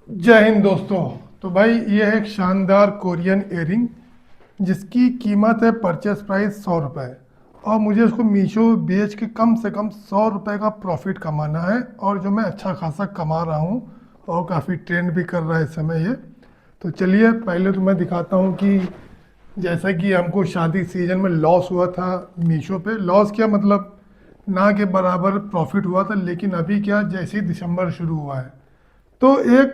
जय हिंद दोस्तों। तो भाई ये है एक शानदार कोरियन एयरिंग जिसकी कीमत है परचेस प्राइस 100 रुपये। और मुझे उसको मीशो बेच के कम से कम 100 रुपये का प्रॉफिट कमाना है, और जो मैं अच्छा खासा कमा रहा हूँ और काफ़ी ट्रेंड भी कर रहा है इस समय ये। तो चलिए पहले तो मैं दिखाता हूँ कि जैसा कि हमको शादी सीजन में लॉस हुआ था मीशो पे। लॉस क्या मतलब, ना के बराबर प्रॉफिट हुआ था, लेकिन अभी क्या जैसे ही दिसंबर शुरू हुआ है तो एक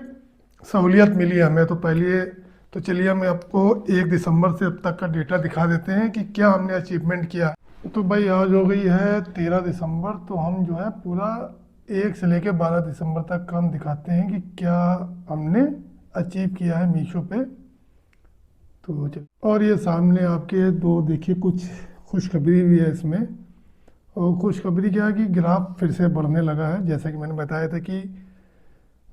सहूलियत मिली हमें। तो पहले तो चलिए हम आपको 1 दिसंबर से अब तक का डेटा दिखा देते हैं कि क्या हमने अचीवमेंट किया। तो भाई आज हो गई है 13 दिसंबर, तो हम जो है पूरा 1 से लेकर 12 दिसंबर तक का हम दिखाते हैं कि क्या हमने अचीव किया है मीशो पे। तो और ये सामने आपके दो देखिए कुछ खुशखबरी भी है इसमें। और खुशखबरी क्या है कि ग्राफ फिर से बढ़ने लगा है, जैसा कि मैंने बताया था कि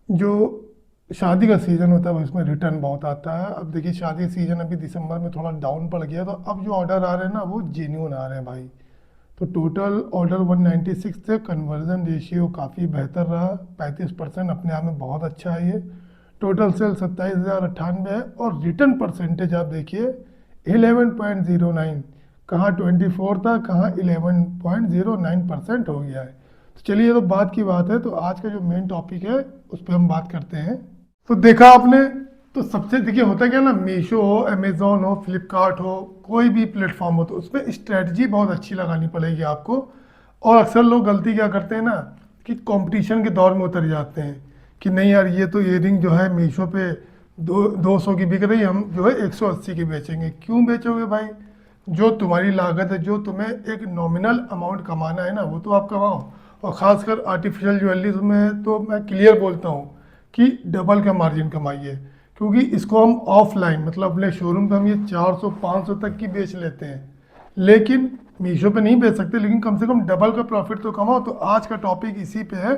जो शादी का सीज़न होता है उसमें रिटर्न बहुत आता है। अब देखिए शादी सीज़न अभी दिसंबर में थोड़ा डाउन पड़ गया, तो अब जो ऑर्डर आ रहे हैं ना वो जेन्यून आ रहे हैं भाई। तो टोटल ऑर्डर 196 थे, कन्वर्जन रेशियो काफ़ी बेहतर रहा, 35% अपने आप में बहुत अच्छा है ये। टोटल सेल 27,098 है, और रिटर्न परसेंटेज आप देखिए 11.09। कहाँ 24 था, कहाँ 11.09% हो गया है। तो चलिए ये तो बात की बात है, तो आज का जो मेन टॉपिक है उस पर हम बात करते हैं। तो देखा आपने, तो सबसे देखिए होता क्या ना, मीशो हो, अमेजोन हो, फ्लिपकार्ट हो, कोई भी प्लेटफॉर्म हो, तो उसमें स्ट्रेटजी बहुत अच्छी लगानी पड़ेगी आपको। और अक्सर लोग गलती क्या करते हैं ना कि कंपटीशन के दौर में उतर जाते हैं कि नहीं यार ये तो इयरिंग जो है मीशो पे 200 की बिक रही, हम जो है 180 की बेचेंगे। क्यों बेचोगे भाई? जो तुम्हारी लागत है, जो तुम्हें एक नॉमिनल अमाउंट कमाना है ना, वो तो आप कमाओ। और ख़ासकर आर्टिफिशियल ज्वेलरीज में तो मैं क्लियर बोलता हूँ कि डबल का मार्जिन कमाइए, क्योंकि इसको हम ऑफलाइन मतलब अपने शोरूम पे हम ये 400-500 तक की बेच लेते हैं, लेकिन मीशो पे नहीं बेच सकते। लेकिन कम से कम डबल का प्रॉफिट तो कमाओ। तो आज का टॉपिक इसी पे है,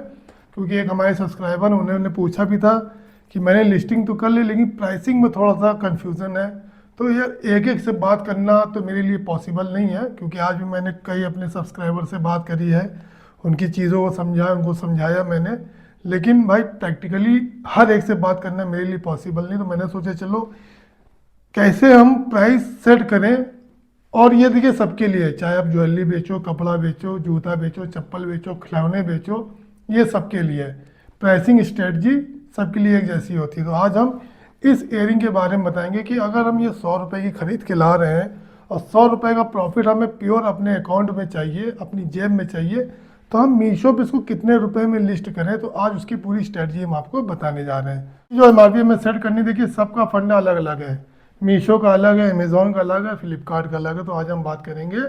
क्योंकि एक हमारे सब्सक्राइबर उन्होंने पूछा भी था कि मैंने लिस्टिंग तो कर ली लेकिन प्राइसिंग में थोड़ा सा कन्फ्यूज़न है। तो यार एक एक से बात करना तो मेरे लिए पॉसिबल नहीं है, क्योंकि आज भी मैंने कई अपने सब्सक्राइबर से बात करी है, उनकी चीज़ों को समझाया, उनको समझाया मैंने। लेकिन भाई प्रैक्टिकली हर एक से बात करना मेरे लिए पॉसिबल नहीं, तो मैंने सोचा चलो कैसे हम प्राइस सेट करें। और ये देखिए सबके लिए, चाहे आप ज्वेलरी बेचो, कपड़ा बेचो, जूता बेचो, चप्पल बेचो, खिलौने बेचो, ये सबके लिए प्राइसिंग स्ट्रेटजी सबके लिए एक जैसी होती है। तो आज हम इस एयरिंग के बारे में बताएंगे कि अगर हम ये 100 रुपये की खरीद के ला रहे हैं और 100 रुपये का प्रॉफिट हमें प्योर अपने अकाउंट में चाहिए, अपनी जेब में चाहिए, तो हम मीशो पे इसको कितने रुपए में लिस्ट करें। तो आज उसकी पूरी स्ट्रेटजी हम आपको बताने जा रहे हैं। जो एमआरपी में सेट करनी, देखिए सबका फंडा अलग अलग है। मीशो का अलग है, अमेज़ॉन का अलग है, फ्लिपकार्ट का अलग है। तो आज हम बात करेंगे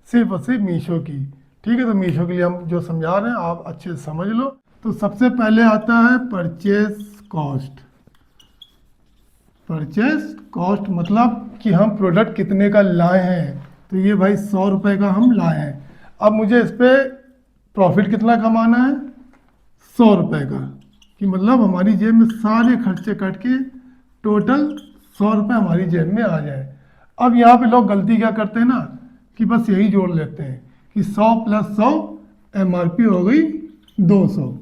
सिर्फ और सिर्फ मीशो की। ठीक है, तो मीशो के लिए हम जो समझा रहे हैं आप अच्छे से समझ लो। तो सबसे पहले आता है परचेस कॉस्ट। परचेस कॉस्ट मतलब कि हम प्रोडक्ट कितने का लाए हैं। तो ये भाई 100 रुपये का हम लाए हैं। अब मुझे इस पर प्रॉफिट कितना कमाना है, 100 रुपये का, कि मतलब हमारी जेब में सारे खर्चे कट के टोटल 100 रुपये हमारी जेब में आ जाए। अब यहाँ पे लोग गलती क्या करते हैं ना कि बस यही जोड़ लेते हैं कि 100 + 100 एमआरपी हो गई 200,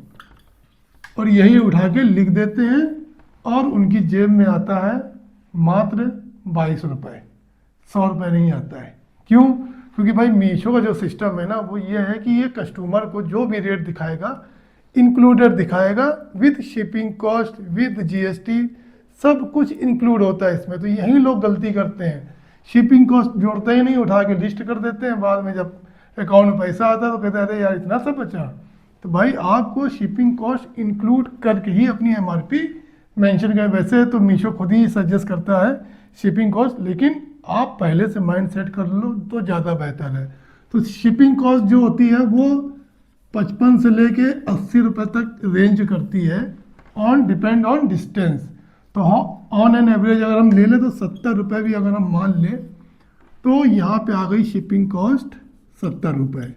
और यही उठा के लिख देते हैं, और उनकी जेब में आता है मात्र 22 रुपये, 100 रुपये नहीं आता है। क्यों? क्योंकि भाई मीशो का जो सिस्टम है ना वो ये है कि ये कस्टमर को जो भी रेट दिखाएगा इंक्लूडेड दिखाएगा, with shipping cost, with GST, सब कुछ इंक्लूड होता है इसमें। तो यही लोग गलती करते हैं, शिपिंग कॉस्ट जोड़ते ही नहीं, उठा के लिस्ट कर देते हैं, बाद में जब अकाउंट में पैसा आता है तो कहते हैं अरे यार इतना सब बचा। तो भाई आपको शिपिंग कॉस्ट इंक्लूड करके ही अपनी एमआरपी मेंशन करें। वैसे तो मीशो खुद ही सजेस्ट करता है शिपिंग कॉस्ट, लेकिन आप पहले से माइंड सेट कर लो तो ज़्यादा बेहतर है। तो शिपिंग कॉस्ट जो होती है वो 55 से लेके 80 रुपये तक रेंज करती है, ऑन डिपेंड ऑन डिस्टेंस। तो हाँ, ऑन एन एवरेज अगर हम ले लें तो 70 रुपये भी अगर हम मान लें तो यहाँ पे आ गई शिपिंग कॉस्ट 70 रुपये।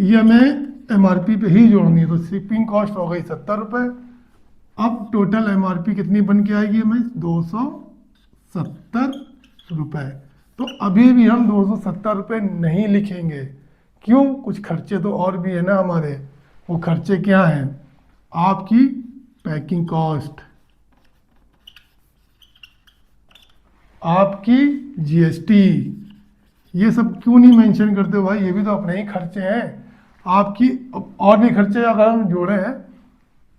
ये हमें एमआरपी पे ही जोड़नी है, तो शिपिंग कॉस्ट हो गई 70 रुपये। अब टोटल एमआरपी कितनी बन के आएगी हमें, 270 रुपये। तो अभी भी हम 270 रुपये नहीं लिखेंगे। क्यों? कुछ खर्चे तो और भी है ना हमारे। वो खर्चे क्या हैं? आपकी पैकिंग कॉस्ट, आपकी जीएसटी, ये सब क्यों नहीं मेंशन करते हो भाई? ये भी तो अपने ही खर्चे हैं आपकी। और भी खर्चे अगर हम जोड़े हैं,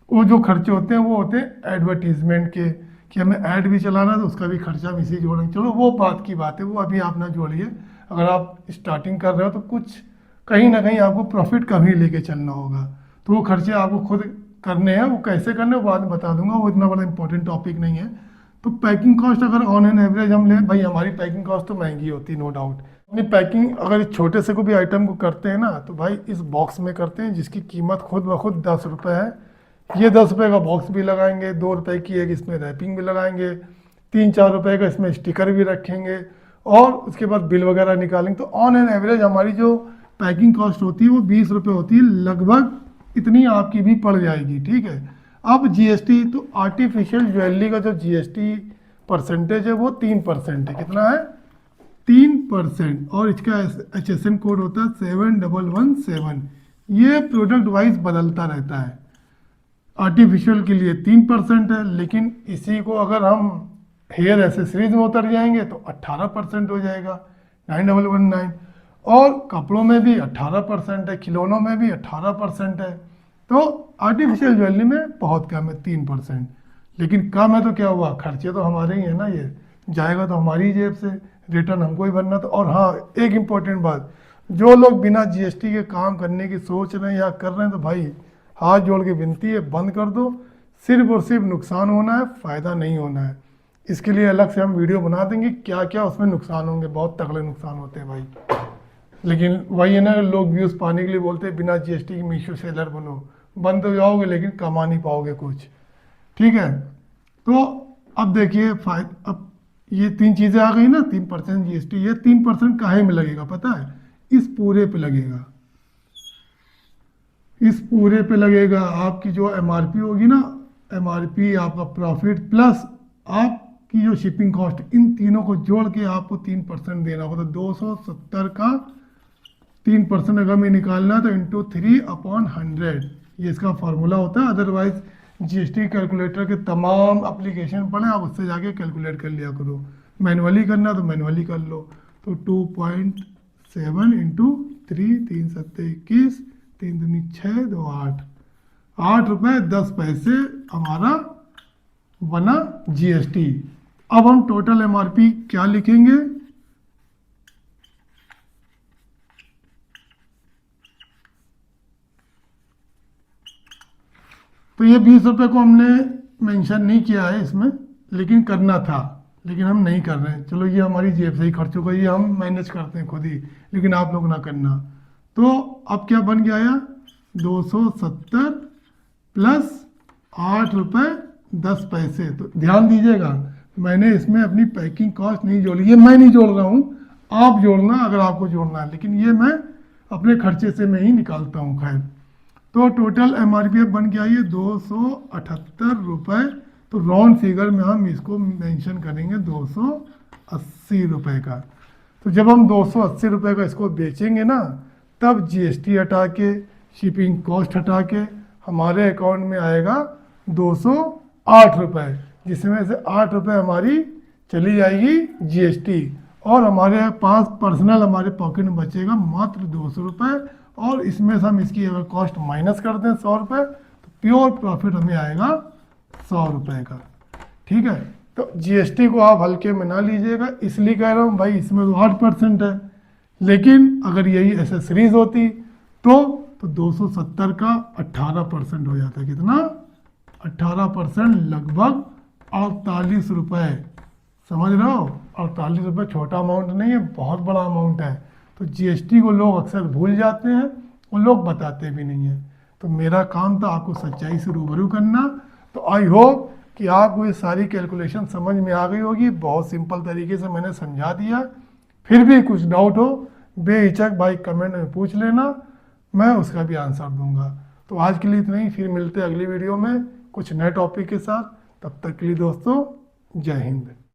वो जो खर्चे होते हैं वो होते हैं एडवर्टीजमेंट के, कि हमें ऐड भी चलाना है तो उसका भी खर्चा हम इसी जोड़ेंगे। चलो वो बात की बात है, वो अभी आप ना जोड़िए। अगर आप स्टार्टिंग कर रहे हो तो कुछ कहीं ना कहीं आपको प्रॉफिट कम ही लेके चलना होगा, तो वो खर्चे आपको खुद करने हैं। वो कैसे करने हैं वो बाद में बता दूंगा, वो इतना बड़ा इंपॉर्टेंट टॉपिक नहीं है। तो पैकिंग कॉस्ट अगर ऑन एन एवरेज हम लें, भाई हमारी पैकिंग कॉस्ट तो महंगी होती है नो डाउट। अपनी पैकिंग अगर इस छोटे से को भी आइटम को करते हैं ना, तो भाई इस बॉक्स में करते हैं जिसकी कीमत खुद ब खुद 10 रुपये है। ये 10 रुपये का बॉक्स भी लगाएंगे, 2 रुपये की एक इसमें रैपिंग भी लगाएंगे, 3-4 रुपये का इसमें स्टिकर भी रखेंगे, और उसके बाद बिल वगैरह निकालेंगे। तो ऑन एन एवरेज हमारी जो पैकिंग कॉस्ट होती है वो 20 रुपये होती है, लगभग इतनी आपकी भी पड़ जाएगी। ठीक है। अब जीएसटी, तो आर्टिफिशियल ज्वेलरी का जो जीएसटी परसेंटेज है वो 3% है। कितना है? 3%। और इसका HSN कोड होता है 7117। ये प्रोडक्ट वाइज बदलता रहता है। आर्टिफिशियल के लिए 3% है, लेकिन इसी को अगर हम हेयर एसेसरीज में उतर जाएंगे तो 18% हो जाएगा, 9119। और कपड़ों में भी 18% है, खिलौनों में भी 18% है। तो आर्टिफिशियल ज्वेलरी में बहुत कम है, 3%। लेकिन कम है तो क्या हुआ, खर्चे तो हमारे ही है ना, ये जाएगा तो हमारी ही जेब से, रिटर्न हमको ही भरना। तो और हाँ, एक इम्पॉर्टेंट बात, जो लोग बिना जीएसटी के काम करने की सोच रहे हैं या कर रहे हैं, तो भाई हाथ जोड़ के विनती है, बंद कर दो। सिर्फ और सिर्फ नुकसान होना है, फ़ायदा नहीं होना है। इसके लिए अलग से हम वीडियो बना देंगे क्या क्या उसमें नुकसान होंगे, बहुत तगड़े नुकसान होते हैं भाई। लेकिन वही है ना, लोग व्यूज़ पाने के लिए बोलते हैं बिना जीएसटी की मीशो सेलर बनो। बन तो जाओगे लेकिन कमा नहीं पाओगे कुछ। ठीक है। तो अब देखिए अब ये 3 चीज़ें आ गई ना, 3% जीएसटी। ये 3% काहे में लगेगा पता है? इस पूरे पे लगेगा, इस पूरे पे लगेगा। आपकी जो एमआरपी होगी ना, एमआरपी, आपका प्रॉफिट प्लस आपकी जो शिपिंग कॉस्ट, इन तीनों को जोड़ के आपको 3% देना होगा। तो 270 का 3% अगर मैं निकालना है तो इंटू 3/100, ये इसका फॉर्मूला होता है। अदरवाइज जीएसटी कैलकुलेटर के तमाम एप्लीकेशन पढ़े, आप उससे जाके कैलकुलेट कर लिया करो। मैनुअली करना तो मैनुअली कर लो। तो 2.7 इंटू 3, 3 7 21, 3 दूनी 6, 2 8, 8 रुपये 10 पैसे हमारा बना जीएसटी। अब हम टोटल एमआरपी क्या लिखेंगे? तो ये 20 रुपये को हमने मेंशन नहीं किया है इसमें, लेकिन करना था, लेकिन हम नहीं कर रहे हैं। चलो ये हमारी जेब से ही खर्च होगा, ये हम मैनेज करते हैं खुद ही, लेकिन आप लोग ना करना। तो अब क्या बन गया है? 270 प्लस 8 रुपये 10 पैसे। तो ध्यान दीजिएगा, मैंने इसमें अपनी पैकिंग कॉस्ट नहीं जोड़ी, ये मैं नहीं जोड़ रहा हूँ, आप जोड़ना अगर आपको जोड़ना है, लेकिन ये मैं अपने खर्चे से मैं ही निकालता हूँ। खैर, तो टोटल एमआरपी बन गया ये 278 रुपये। तो राउंड फिगर में हम इसको मेंशन करेंगे 280 रुपये का। तो जब हम 280 रुपये का इसको बेचेंगे ना, तब जीएसटी हटा के, शिपिंग कॉस्ट हटा के हमारे अकाउंट में आएगा 208 रुपये, जिसमें से 8 रुपये हमारी चली जाएगी जीएसटी, और हमारे पास पर्सनल हमारे पॉकेट में बचेगा मात्र 200 रुपये। और इसमें से हम इसकी अगर कॉस्ट माइनस कर दें 100 रुपये, तो प्योर प्रॉफिट हमें आएगा 100 रुपये का। ठीक है। तो जीएसटी को आप हल्के में ना लीजिएगा, इसलिए कह रहा हूँ भाई, इसमें तो 8% है, लेकिन अगर यही एसेसरीज होती तो 270 का 18% हो जाता है। कितना? 18%, लगभग 48 रुपये। समझ रहे हो? 48 रुपये छोटा अमाउंट नहीं है, बहुत बड़ा अमाउंट है। तो जीएसटी को लोग अक्सर भूल जाते हैं और लोग बताते भी नहीं हैं। तो मेरा काम था आपको सच्चाई से रूबरू करना। तो आई होप कि आपको ये सारी कैलकुलेशन समझ में आ गई होगी, बहुत सिंपल तरीके से मैंने समझा दिया। फिर भी कुछ डाउट हो, बेहिचक भाई कमेंट में पूछ लेना, मैं उसका भी आंसर दूंगा। तो आज के लिए इतना ही, फिर मिलते हैं अगली वीडियो में कुछ नए टॉपिक के साथ। तब तक के लिए दोस्तों, जय हिंद।